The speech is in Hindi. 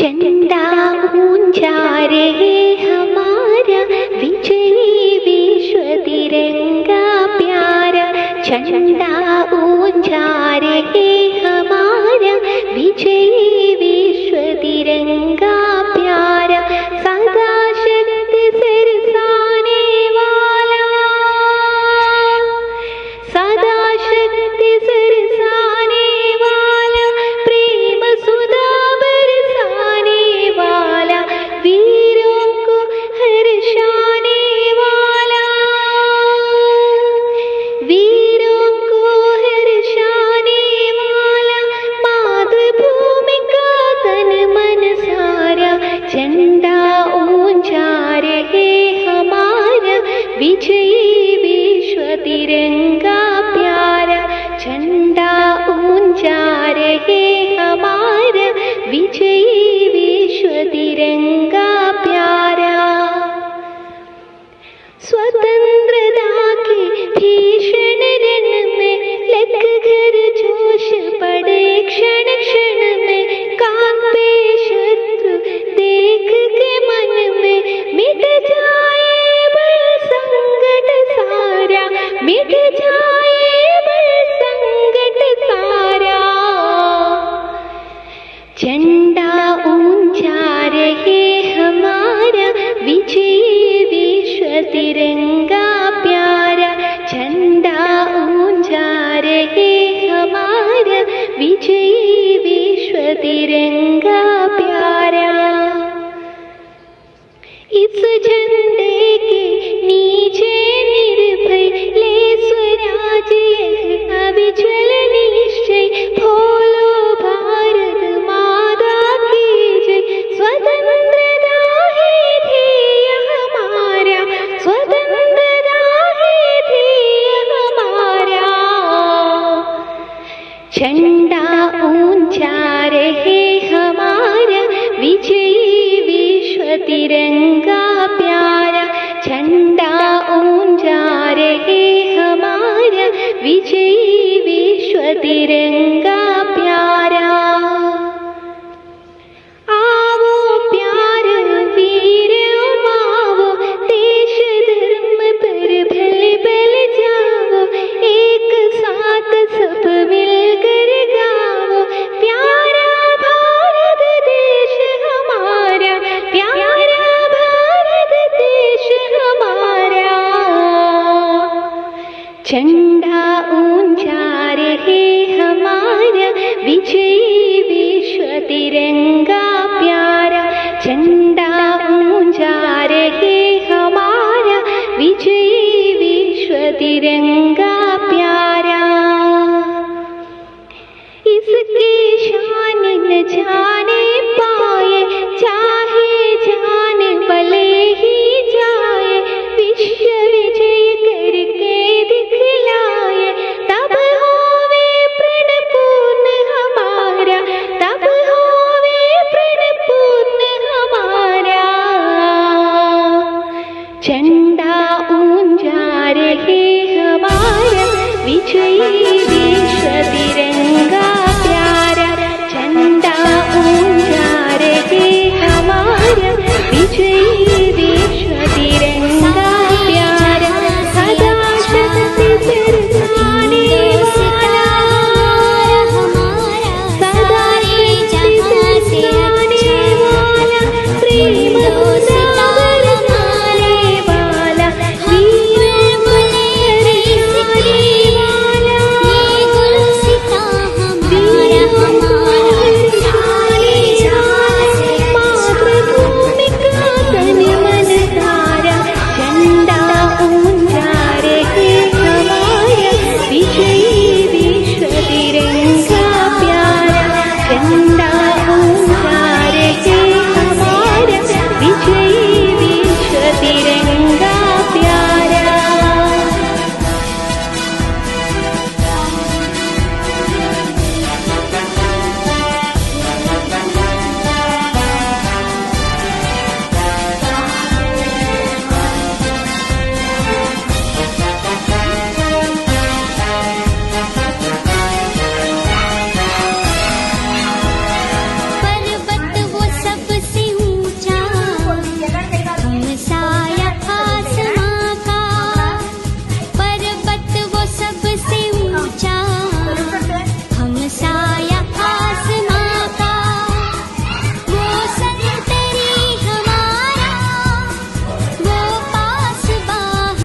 झंडा ऊंचा रहे हमारा, विजयी विश्व तिरंगा प्यारा। झंडा ऊंचा रहे हमारा, विजयी विश्व तिरंगा प्यारा। सदा शक्ति सिरसाने वाला, सदा शक्ति सिरसाने वाला, प्रेम सुधा बरसाने वाला, वीरों को हर्षाने वाला, वीरों को हर्षाने वाला, मातृभूमि का तन मन सारा। झंडा ऊंचा रहे हमारा, विजयी विश्व तिरंगा प्यारा। झंडा ऊंचा रहे हमारा, विजयी विश्व तिरंगा प्यारा। स्वतंत्रता के भीषण रण में लग कर जोश पड़े, क्षण क्षण में कांपे शत्रु देख के मन में। मिट जाए बल संकट सारा, मिट जाए बल संकट सारा। झंडा ऊंचा रहे हमारा, विजयी विश्व तिरंगा प्यारा। झंडा ऊंचा रहे हमारा, विजयी विश्व तिरंगा प्यारा। इस झंडे के नीचे निर्भय ले स्वराज यह अविचल निश्चय। बोलो भारत माता की जय, स्वतंत्रता है ध्येय हमारा, स्वतंत्रता है ध्येय हमारा। झंडा ऊंचा रहे हमारा, विजयी विश्व तिरंगा प्यारा। झंडा ऊंचा रहे हमारा, विजयी विश्व तिरंगा प्यारा। आओ प्यार वीर उमाओ, देश धर्म पर भल बल जाओ। एक साथ सब मिलकर गाओ, प्यारा भारत देश हमारा, प्यारा भारत देश हमारा। झंडा ऊंचा रहे हमारा, विजयी विश्व तिरंगा प्यारा। झंडा ऊंचा रहे हमारा, विजयी विश्व तिरंगा प्यारा। इसकी शान न जाने पाए, चाहे जान भले ही जाए। विश्व विजय करके दिखलाए, तब होवे प्रण पूर्ण हमारा, तब होवे प्रण पूर्ण हमारा। झंडा ऊंचा रहे हमारा, विजयी विश्व तिरंगा प्यारा। झंडा ऊंचा रहे हमारा, विजयी विश्व तिरंगा प्यारा। सदा शक्ति सिरसाने वाला, सदा शक्ति सिरसाने वाला, प्रेम सुधा बरसाने वाला, वीरों को हर्षाने वाला, वीरों को हर्षाने वाला, मातृभूमि का तन मन सारा। झंडा ऊंचा रहे हमारा, विजयी विश्व तिरंगा प्यारा। झंडा